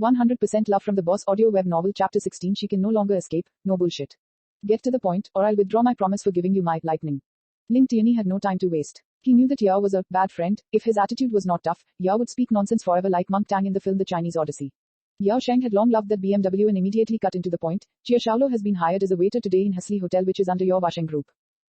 100% love from the boss. Audio web novel chapter 16. She can no longer escape. No bullshit. Get to the point, or I'll withdraw my promise for giving you my lightning. Ling Tianyi had no time to waste. He knew that Yao was a bad friend. If his attitude was not tough, Yao would speak nonsense forever like Monk Tang in the film The Chinese Odyssey. Yao Sheng had long loved that BMW and immediately cut into the point. Jia Shaolo has been hired as a waiter today in Hesley Hotel, which is under your Washeng Group.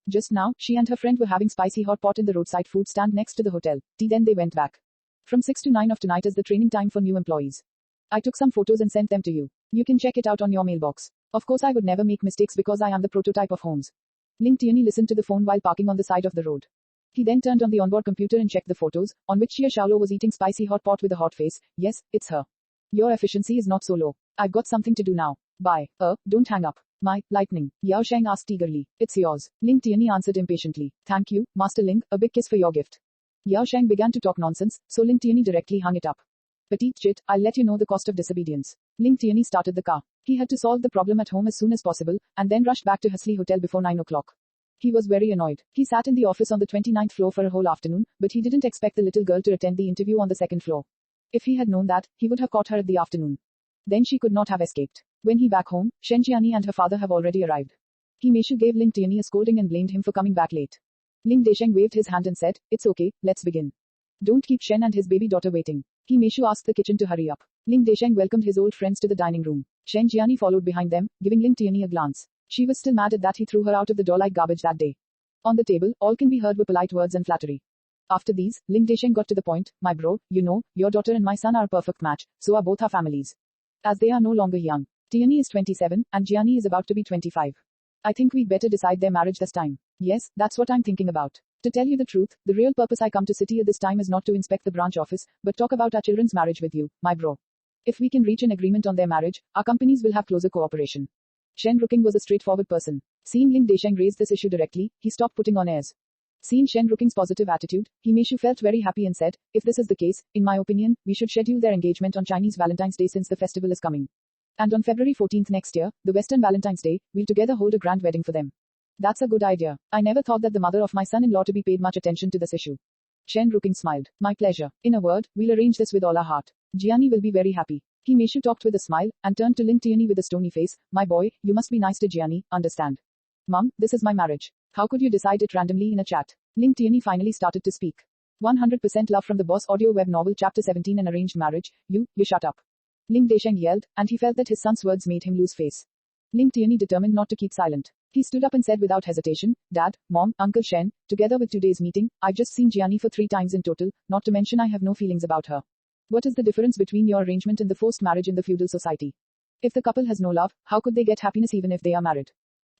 Just now, she and her friend were having spicy hot pot in the roadside food stand next to the hotel. Then they went back. From 6 to 9 of tonight is the training time for new employees. I took some photos and sent them to you. You can check it out on your mailbox. Of course I would never make mistakes because I am the prototype of Holmes. Ling Tianyi listened to the phone while parking on the side of the road. He then turned on the onboard computer and checked the photos, on which Jia Shaolo was eating spicy hot pot with a hot face. Yes, it's her. Your efficiency is not so low. I've got something to do now. Bye. Don't hang up. My lightning. Yao Sheng asked eagerly. It's yours. Ling Tianyi answered impatiently. Thank you, Master Ling, a big kiss for your gift. Yao Sheng began to talk nonsense, so Ling Tianyi directly hung it up. Petite chit, I'll let you know the cost of disobedience. Ling Tianyi started the car. He had to solve the problem at home as soon as possible, and then rushed back to Hesley Hotel before 9 o'clock. He was very annoyed. He sat in the office on the 29th floor for a whole afternoon, but he didn't expect the little girl to attend the interview on the second floor. If he had known that, he would have caught her at the afternoon. Then she could not have escaped. When he back home, Shen Jiani and her father have already arrived. He Meishu gave Ling Tianyi a scolding and blamed him for coming back late. Ling Desheng waved his hand and said, it's okay, let's begin. Don't keep Shen and his baby daughter waiting. He Meishu asked the kitchen to hurry up. Ling Desheng welcomed his old friends to the dining room. Shen Jiani followed behind them, giving Ling Tianyi a glance. She was still mad at that he threw her out of the door like garbage that day. On the table, all can be heard were polite words and flattery. After these, Ling Desheng got to the point. My bro, you know, your daughter and my son are a perfect match, so are both our families. As they are no longer young. Tianyi is 27, and Jiani is about to be 25. I think we'd better decide their marriage this time. Yes, that's what I'm thinking about. To tell you the truth, the real purpose I come to city at this time is not to inspect the branch office, but talk about our children's marriage with you, my bro. If we can reach an agreement on their marriage, our companies will have closer cooperation. Shen Ruking was a straightforward person. Seeing Ling Desheng raise this issue directly, he stopped putting on airs. Seeing Shen Ruking's positive attitude, He Meishu felt very happy and said, if this is the case, in my opinion, we should schedule their engagement on Chinese Valentine's Day since the festival is coming. And on February 14th next year, the Western Valentine's Day, we'll together hold a grand wedding for them. That's a good idea. I never thought that the mother of my son-in-law to be paid much attention to this issue. Shen Ruking smiled. My pleasure. In a word, we'll arrange this with all our heart. Jiani will be very happy. He Meishu talked with a smile, and turned to Ling Tianyi with a stony face. My boy, you must be nice to Jiani, understand? Mum, this is my marriage. How could you decide it randomly in a chat? Ling Tianyi finally started to speak. 100% love from the boss. Audio web novel chapter 17. An arranged marriage. You shut up. Ling Desheng yelled, and he felt that his son's words made him lose face. Ling Tianyi determined not to keep silent. He stood up and said without hesitation, Dad, Mom, Uncle Shen, together with today's meeting, I've just seen Jiani for 3 times in total, not to mention I have no feelings about her. What is the difference between your arrangement and the forced marriage in the feudal society? If the couple has no love, how could they get happiness even if they are married?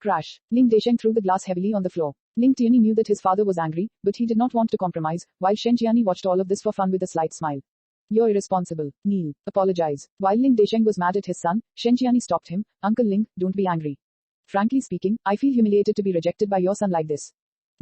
Crash. Ling Desheng threw the glass heavily on the floor. Ling Tianyi knew that his father was angry, but he did not want to compromise, while Shen Jiani watched all of this for fun with a slight smile. You're irresponsible. Kneel. Apologize. While Ling Desheng was mad at his son, Shen Jiani stopped him. Uncle Ling, don't be angry. Frankly speaking, I feel humiliated to be rejected by your son like this.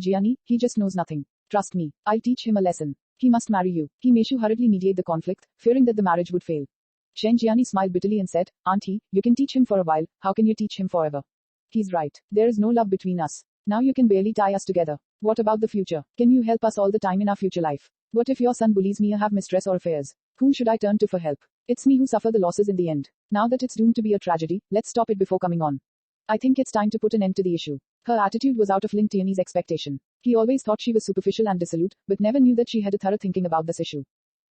Jiani, he just knows nothing. Trust me, I'll teach him a lesson. He must marry you. He Meishu hurriedly mediate the conflict, fearing that the marriage would fail. Shen Jiani smiled bitterly and said, Auntie, you can teach him for a while, how can you teach him forever? He's right. There is no love between us. Now you can barely tie us together. What about the future? Can you help us all the time in our future life? What if your son bullies me or have mistress or affairs? Whom should I turn to for help? It's me who suffer the losses in the end. Now that it's doomed to be a tragedy, let's stop it before coming on. I think it's time to put an end to the issue. Her attitude was out of Ling Tianyi's expectation. He always thought she was superficial and dissolute, but never knew that she had a thorough thinking about this issue.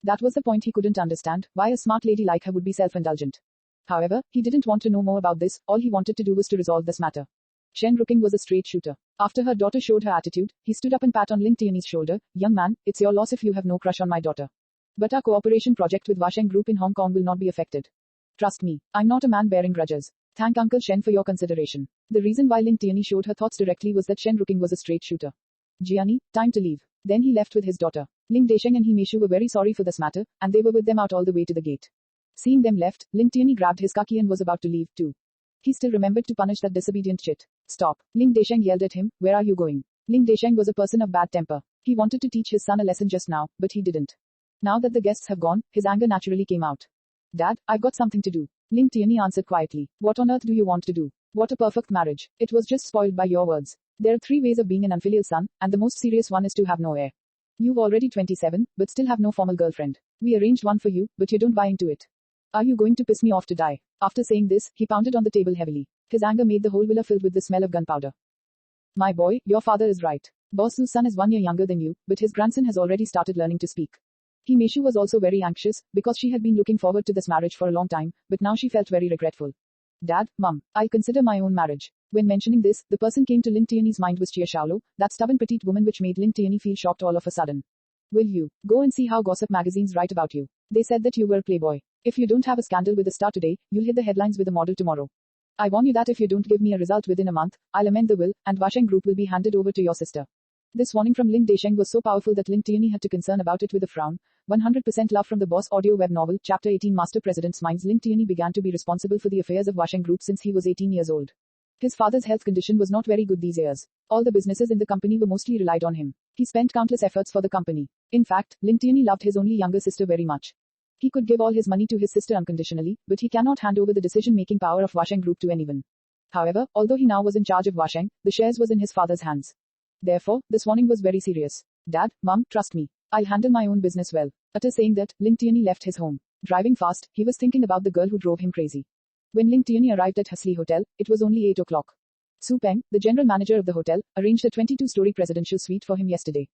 That was the point he couldn't understand, why a smart lady like her would be self-indulgent. However, he didn't want to know more about this, all he wanted to do was to resolve this matter. Shen Ruking was a straight shooter. After her daughter showed her attitude, he stood up and pat on Ling Tianyi's shoulder. Young man, it's your loss if you have no crush on my daughter. But our cooperation project with Washeng Group in Hong Kong will not be affected. Trust me, I'm not a man bearing grudges. Thank Uncle Shen for your consideration. The reason why Ling Tianyi showed her thoughts directly was that Shen Ruking was a straight shooter. Jiani, time to leave. Then he left with his daughter. Ling Desheng and He Meishu were very sorry for this matter, and they were with them out all the way to the gate. Seeing them left, Ling Tianyi grabbed his kaki and was about to leave too. He still remembered to punish that disobedient chit. Stop. Ling Desheng yelled at him, where are you going? Ling Desheng was a person of bad temper. He wanted to teach his son a lesson just now, but he didn't. Now that the guests have gone, his anger naturally came out. Dad, I've got something to do. Ling Tianyi answered quietly. What on earth do you want to do? What a perfect marriage. It was just spoiled by your words. There are 3 ways of being an unfilial son, and the most serious one is to have no heir. You've already 27, but still have no formal girlfriend. We arranged one for you, but you don't buy into it. Are you going to piss me off to die? After saying this, he pounded on the table heavily. His anger made the whole villa filled with the smell of gunpowder. My boy, your father is right. Boss Su's son is 1 year younger than you, but his grandson has already started learning to speak. Himeshu was also very anxious, because she had been looking forward to this marriage for a long time, but now she felt very regretful. Dad, Mum, I'll consider my own marriage. When mentioning this, the person came to Ling Tiany's mind was Chia Xiaolo, that stubborn petite woman which made Ling Tiany feel shocked all of a sudden. Will you go and see how gossip magazines write about you? They said that you were a playboy. If you don't have a scandal with a star today, you'll hit the headlines with a model tomorrow. I warn you that if you don't give me a result within a month, I'll amend the will, and Washeng Group will be handed over to your sister. This warning from Ling Desheng was so powerful that Ling Tiany had to concern about it with a frown. 100% Love from the Boss audio web novel, Chapter 18 Master President's Minds. Ling Tiany began to be responsible for the affairs of Washeng Group since he was 18 years old. His father's health condition was not very good these years. All the businesses in the company were mostly relied on him. He spent countless efforts for the company. In fact, Ling Tiany loved his only younger sister very much. He could give all his money to his sister unconditionally, but he cannot hand over the decision-making power of Washeng Group to anyone. However, although he now was in charge of Washeng, the shares was in his father's hands. Therefore, this warning was very serious. Dad, Mum, trust me. I'll handle my own business well. After saying that, Ling Tiany left his home. Driving fast, he was thinking about the girl who drove him crazy. When Ling Tiany arrived at Hasli Hotel, it was only 8 o'clock. Su Peng, the general manager of the hotel, arranged a 22-story presidential suite for him yesterday.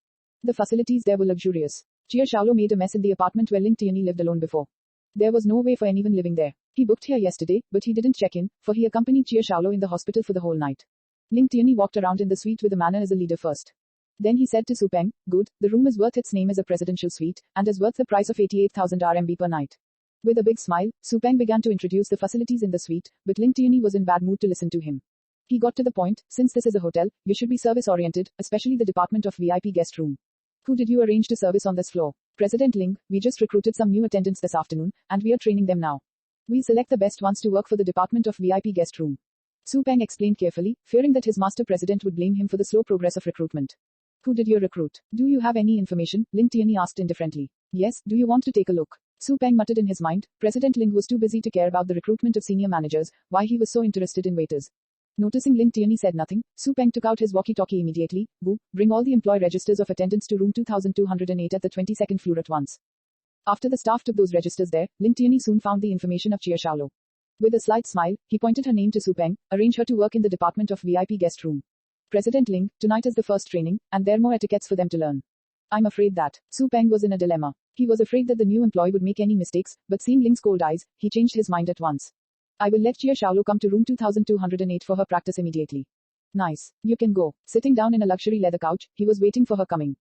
The facilities there were luxurious. Chia Xiaolo made a mess in the apartment where Ling Tiany lived alone before. There was no way for anyone living there. He booked here yesterday, but he didn't check in, for he accompanied Chia Xiaolo in the hospital for the whole night. Ling Tiany walked around in the suite with a manner as a leader first. Then he said to Su Peng, good, the room is worth its name as a presidential suite, and is worth the price of 88,000 RMB per night. With a big smile, Su Peng began to introduce the facilities in the suite, but Ling Tiany was in bad mood to listen to him. He got to the point, since this is a hotel, you should be service-oriented, especially the department of VIP guest room. Who did you arrange to service on this floor? President Ling, we just recruited some new attendants this afternoon, and we are training them now. We'll select the best ones to work for the department of VIP guest room. Su Peng explained carefully, fearing that his master president would blame him for the slow progress of recruitment. Who did you recruit? Do you have any information? Ling Tiany asked indifferently. Yes, do you want to take a look? Su Peng muttered in his mind. President Ling was too busy to care about the recruitment of senior managers, why he was so interested in waiters. Noticing Ling Tiany said nothing, Su Peng took out his walkie-talkie immediately. Boo, bring all the employee registers of attendance to room 2208 at the 22nd floor at once. After the staff took those registers there, Ling Tiany soon found the information of Chia Xiaolo. With a slight smile, he pointed her name to Su Peng, arrange her to work in the department of VIP guest room. President Ling, tonight is the first training, and there are more etiquettes for them to learn. I'm afraid that. Su Peng was in a dilemma. He was afraid that the new employee would make any mistakes, but seeing Ling's cold eyes, he changed his mind at once. I will let Chia Xiaolo come to room 2208 for her practice immediately. Nice. You can go. Sitting down in a luxury leather couch, he was waiting for her coming.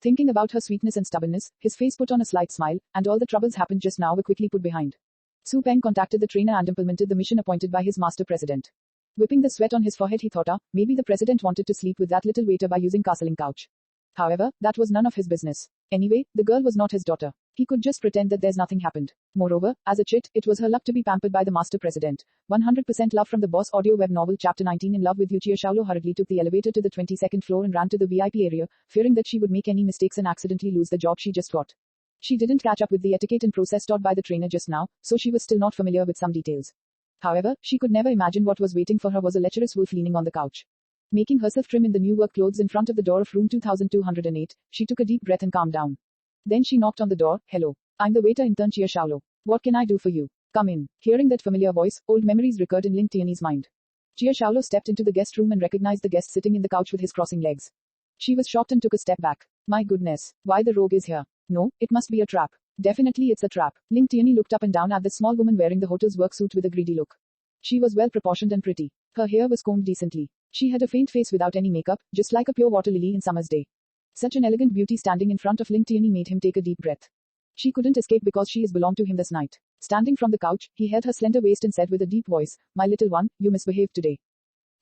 Thinking about her sweetness and stubbornness, his face put on a slight smile, and all the troubles happened just now were quickly put behind. Su Peng contacted the trainer and implemented the mission appointed by his master president. Whipping the sweat on his forehead, he thought, maybe the president wanted to sleep with that little waiter by using castling couch. However, that was none of his business. Anyway, the girl was not his daughter. He could just pretend that there's nothing happened. Moreover, as a chit, it was her luck to be pampered by the master president. 100% Love from the Boss audio web novel Chapter 19 In Love with You. Chia Xiaolo hurriedly took the elevator to the 22nd floor and ran to the VIP area, fearing that she would make any mistakes and accidentally lose the job she just got. She didn't catch up with the etiquette and process taught by the trainer just now, so she was still not familiar with some details. However, she could never imagine what was waiting for her was a lecherous wolf leaning on the couch. Making herself trim in the new work clothes in front of the door of room 2208, she took a deep breath and calmed down. Then she knocked on the door. Hello. I'm the waiter intern Chia Xiaolo. What can I do for you? Come in. Hearing that familiar voice, old memories recurred in Ling Tiany's mind. Chia Xiaolo stepped into the guest room and recognized the guest sitting in the couch with his crossing legs. She was shocked and took a step back. My goodness. Why the rogue is here? No, it must be a trap. Definitely it's a trap. Ling Tiany looked up and down at the small woman wearing the hotel's work suit with a greedy look. She was well proportioned and pretty. Her hair was combed decently. She had a faint face without any makeup, just like a pure water lily in summer's day. Such an elegant beauty standing in front of Ling Tiany made him take a deep breath. She couldn't escape because she is belonged to him this night. Standing from the couch, he held her slender waist and said with a deep voice, My little one, you misbehaved today.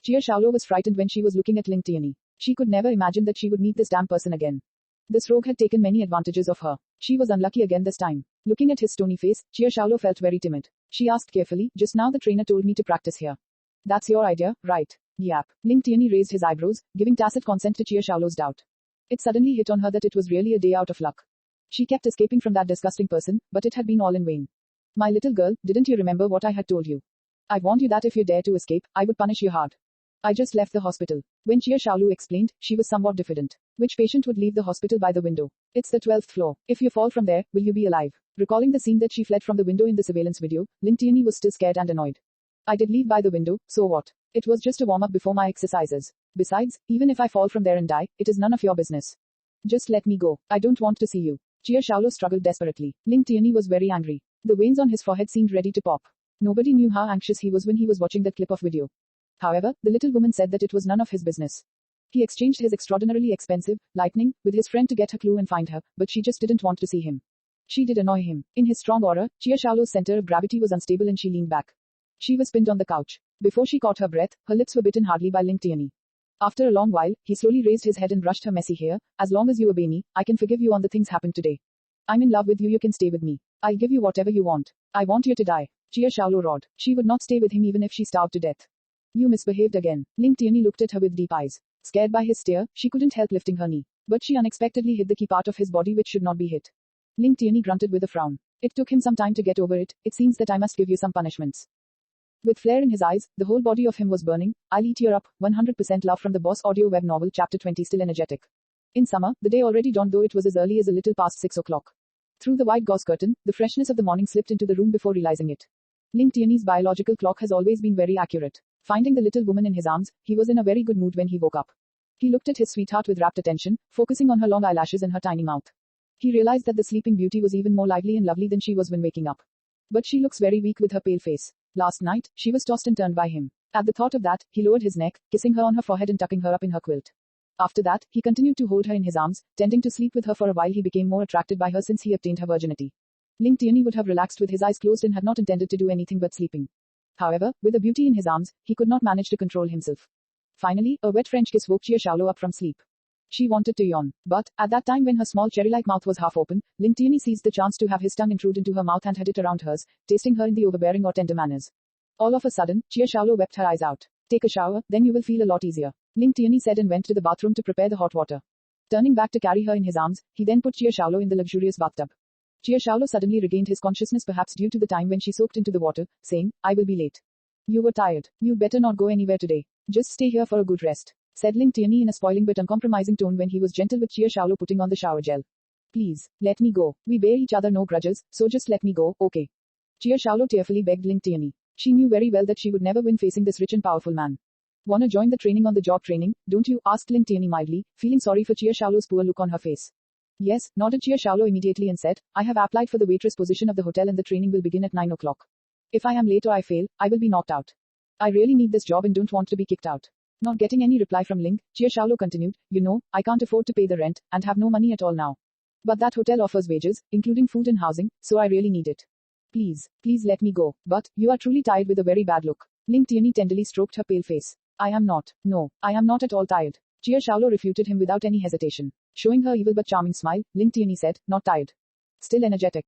Chia Xiaolo was frightened when she was looking at Ling Tiany. She could never imagine that she would meet this damn person again. This rogue had taken many advantages of her. She was unlucky again this time. Looking at his stony face, Chia Xiaolo felt very timid. She asked carefully, just now the trainer told me to practice here. That's your idea, right? Yap. Ling Tiany raised his eyebrows, giving tacit consent to Chia Xiaolo's doubt. It suddenly hit on her that it was really a day out of luck. She kept escaping from that disgusting person, but it had been all in vain. My little girl, didn't you remember what I had told you? I warned you that if you dare to escape, I would punish you hard. I just left the hospital. When Chia Xiaolu explained, she was somewhat diffident. Which patient would leave the hospital by the window? It's the 12th floor. If you fall from there, will you be alive? Recalling the scene that she fled from the window in the surveillance video, Ling Tianyi was still scared and annoyed. I did leave by the window, so what? It was just a warm-up before my exercises. Besides, even if I fall from there and die, it is none of your business. Just let me go. I don't want to see you. Jia Shaolo struggled desperately. Ling Tianyi was very angry. The veins on his forehead seemed ready to pop. Nobody knew how anxious he was when he was watching that clip of video. However, the little woman said that it was none of his business. He exchanged his extraordinarily expensive lightning with his friend to get her clue and find her, but she just didn't want to see him. She did annoy him. In his strong aura, Jia Shaolo's center of gravity was unstable and she leaned back. She was pinned on the couch. Before she caught her breath, her lips were bitten hardly by Ling Tianyi. After a long while, he slowly raised his head and brushed her messy hair. As long as you obey me, I can forgive you on the things happened today. I'm in love with you, you can stay with me. I'll give you whatever you want. I want you to die. Jia Shaolo roared. She would not stay with him even if she starved to death. You misbehaved again. Ling Tianyi looked at her with deep eyes. Scared by his stare, she couldn't help lifting her knee. But she unexpectedly hit the key part of his body which should not be hit. Ling Tianyi grunted with a frown. It took him some time to get over it. It seems that I must give you some punishments. With flare in his eyes, the whole body of him was burning. I'll eat you up. 100% love from the Boss audio web novel chapter 20 still energetic. In summer, the day already dawned though it was as early as a little past 6 o'clock. Through the white gauze curtain, the freshness of the morning slipped into the room before realizing it. Ling Tianyi's biological clock has always been very accurate. Finding the little woman in his arms, he was in a very good mood when he woke up. He looked at his sweetheart with rapt attention, focusing on her long eyelashes and her tiny mouth. He realized that the sleeping beauty was even more lively and lovely than she was when waking up. But she looks very weak with her pale face. Last night, she was tossed and turned by him. At the thought of that, he lowered his neck, kissing her on her forehead and tucking her up in her quilt. After that, he continued to hold her in his arms, tending to sleep with her for a while. He became more attracted by her since he obtained her virginity. Ling Tianyi would have relaxed with his eyes closed and had not intended to do anything but sleeping. However, with a beauty in his arms, he could not manage to control himself. Finally, a wet French kiss woke Jia Shaolo up from sleep. She wanted to yawn, but, at that time when her small cherry-like mouth was half open, Ling Tianyi seized the chance to have his tongue intrude into her mouth and had it around hers, tasting her in the overbearing or tender manners. All of a sudden, Jia Shaolo wept her eyes out. Take a shower, then you will feel a lot easier. Ling Tianyi said and went to the bathroom to prepare the hot water. Turning back to carry her in his arms, he then put Jia Shaolo in the luxurious bathtub. Jia Shaolo suddenly regained his consciousness perhaps due to the time when she soaked into the water, saying, I will be late. You were tired. You'd better not go anywhere today. Just stay here for a good rest, said Ling Tianyi in a spoiling but uncompromising tone when he was gentle with Jia Shaolo putting on the shower gel. Please, let me go. We bear each other no grudges, so just let me go, okay? Jia Shaolo tearfully begged Ling Tianyi. She knew very well that she would never win facing this rich and powerful man. Wanna join the training on the job training, don't you? Asked Ling Tianyi mildly, feeling sorry for Jia Shaolo's poor look on her face. Yes, nodded Jia Shaolo immediately and said, I have applied for the waitress position of the hotel and the training will begin at 9 o'clock. If I am late or I fail, I will be knocked out. I really need this job and don't want to be kicked out. Not getting any reply from Ling, Jia Shaolo continued, you know, I can't afford to pay the rent, and have no money at all now. But that hotel offers wages, including food and housing, so I really need it. Please let me go. But, you are truly tired with a very bad look. Ling Tianyi tenderly stroked her pale face. I am not. No, I am not at all tired. Jia Shaolo refuted him without any hesitation. Showing her evil but charming smile, Ling Tianyi said, not tired. Still energetic.